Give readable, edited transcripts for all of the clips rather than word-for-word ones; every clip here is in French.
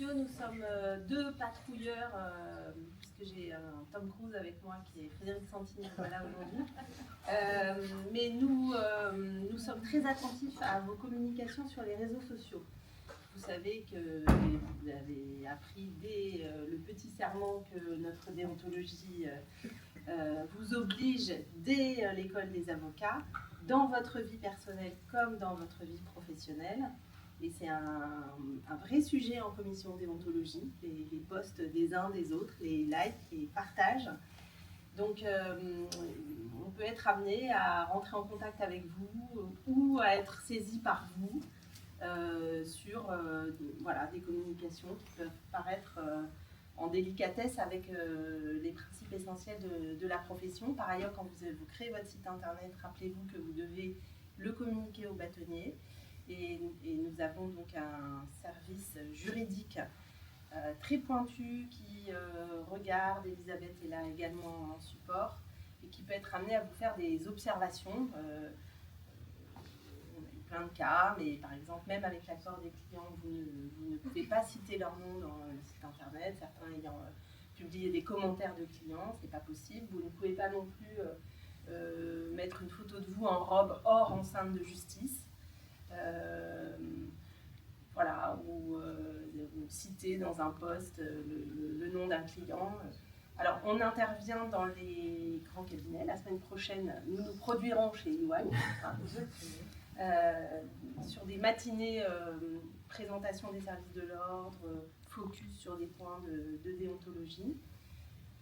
sociaux. Nous sommes deux patrouilleurs, puisque j'ai Tom Cruise avec moi qui est Frédéric Santini, voilà aujourd'hui. Mais nous sommes très attentifs à vos communications sur les réseaux sociaux. Vous savez que vous avez appris dès le petit serment que notre déontologie vous oblige dès l'école des avocats, dans votre vie personnelle comme dans votre vie professionnelle. Et c'est un vrai sujet en commission déontologie, les posts des uns des autres, les likes, les partages. Donc on peut être amené à rentrer en contact avec vous ou à être saisi par vous sur voilà, des communications qui peuvent paraître en délicatesse avec les principes essentiels de la profession. Par ailleurs, quand vous créez votre site internet, rappelez-vous que vous devez le communiquer au bâtonnier. Et nous avons donc un service juridique très pointu qui regarde, Elisabeth est là également en support, et qui peut être amené à vous faire des observations. On a eu plein de cas, mais par exemple, même avec l'accord des clients, vous ne pouvez pas citer leur nom dans le site internet, certains ayant publié des commentaires de clients, c'est pas possible. Vous ne pouvez pas non plus mettre une photo de vous en robe hors enceinte de justice. Voilà, ou citer dans un post le nom d'un client. Alors, on intervient dans les grands cabinets. La semaine prochaine, nous produirons chez EY sur des matinées présentation des services de l'ordre, focus sur des points de déontologie.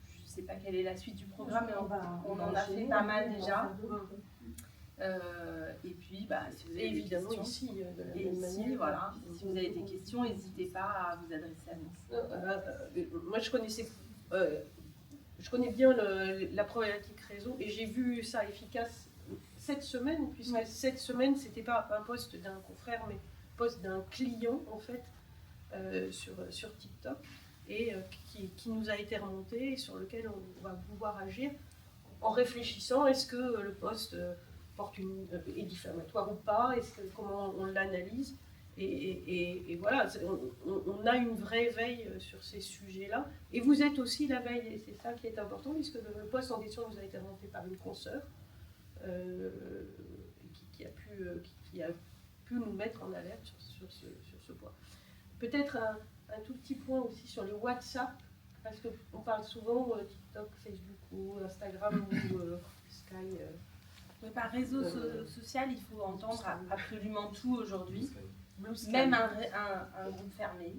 Je ne sais pas quelle est la suite du programme, mais on en a fait pas mal déjà. Et puis, si vous avez des questions, ici, voilà, si vous avez des questions, n'hésitez pas à vous adresser à nous. Moi, je connais bien la problématique réseau et j'ai vu ça efficace cette semaine, puisque cette semaine, c'était pas un post d'un confrère, mais un post d'un client, en fait, sur TikTok, et qui nous a été remonté, et sur lequel on va pouvoir agir en réfléchissant, est-ce que le post est diffamatoire ou pas, comment on l'analyse, et voilà, on a une vraie veille sur ces sujets-là, et vous êtes aussi la veille, et c'est ça qui est important, puisque le poste en question vous a été inventé par une consoeur qui a pu nous mettre en alerte sur ce point. Peut-être un tout petit point aussi sur le WhatsApp, parce qu'on parle souvent TikTok, Facebook ou Instagram ou Sky. Par réseau social, il faut entendre absolument tout aujourd'hui, même un groupe fermé,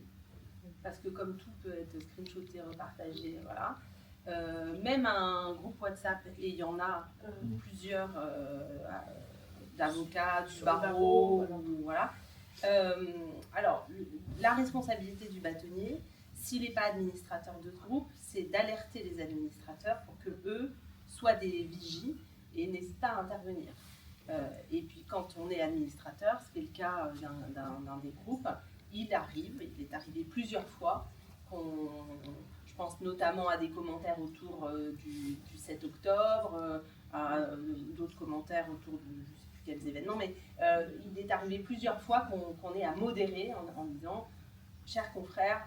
parce que comme tout peut être screenshoté, repartagé, voilà. Même un groupe WhatsApp, et il y en a plusieurs d'avocats, du barreau, voilà. Alors, la responsabilité du bâtonnier, s'il n'est pas administrateur de groupe, c'est d'alerter les administrateurs pour que eux soient des vigies et n'hésite pas à intervenir. Et puis quand on est administrateur, ce qui est le cas d'un des groupes, il est arrivé plusieurs fois, je pense notamment à des commentaires autour du 7 octobre, à d'autres commentaires autour de je ne sais plus quels événements, mais il est arrivé plusieurs fois qu'on ait à modérer en disant « Chers confrères,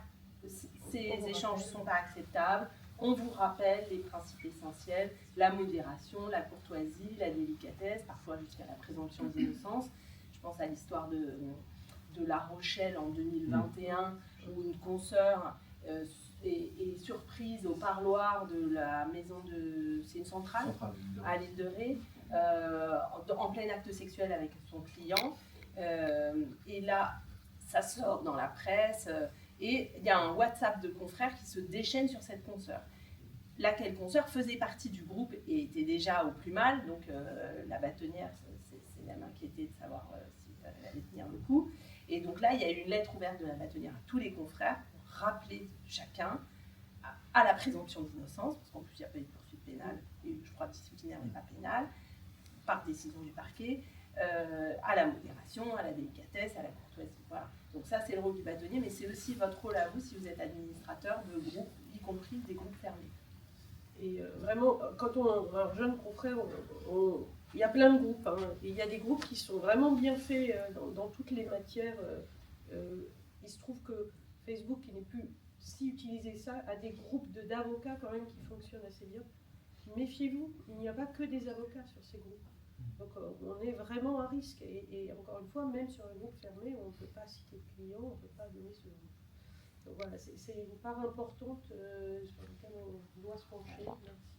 ces échanges ne sont pas acceptables, on vous rappelle les principes essentiels, la modération, la courtoisie, la délicatesse, parfois jusqu'à la présomption d'innocence. » Je pense à l'histoire de La Rochelle en 2021, où une consoeur est surprise au parloir de la maison c'est une centrale à l'île de Ré, en plein acte sexuel avec son client. Et là, ça sort dans la presse. Et il y a un WhatsApp de confrères qui se déchaîne sur cette consoeur. Laquelle consoeur faisait partie du groupe et était déjà au plus mal, donc la bâtonnière s'est même inquiétée de savoir si elle allait tenir le coup. Et donc là, il y a eu une lettre ouverte de la bâtonnière à tous les confrères pour rappeler chacun à la présomption d'innocence, parce qu'en plus il n'y a pas eu de poursuite pénale, et je crois disciplinaire mais pas pénale, par décision du parquet, à la modération, à la délicatesse, à la courtoisie. Voilà. Donc ça, c'est le rôle du bâtonnier, mais c'est aussi votre rôle à vous si vous êtes administrateur de groupes, y compris des groupes fermés. Et vraiment, quand on est un jeune confrère, il y a plein de groupes. Et il y a des groupes qui sont vraiment bien faits dans toutes les matières. Il se trouve que Facebook qui n'est plus si utilisé, ça a des groupes d'avocats quand même qui fonctionnent assez bien. Méfiez-vous, il n'y a pas que des avocats sur ces groupes. Donc on est vraiment à risque. Et encore une fois, même sur un groupe fermé, on ne peut pas citer de clients, on ne peut pas donner ce... Donc voilà, c'est une part importante sur laquelle on doit se pencher. Merci.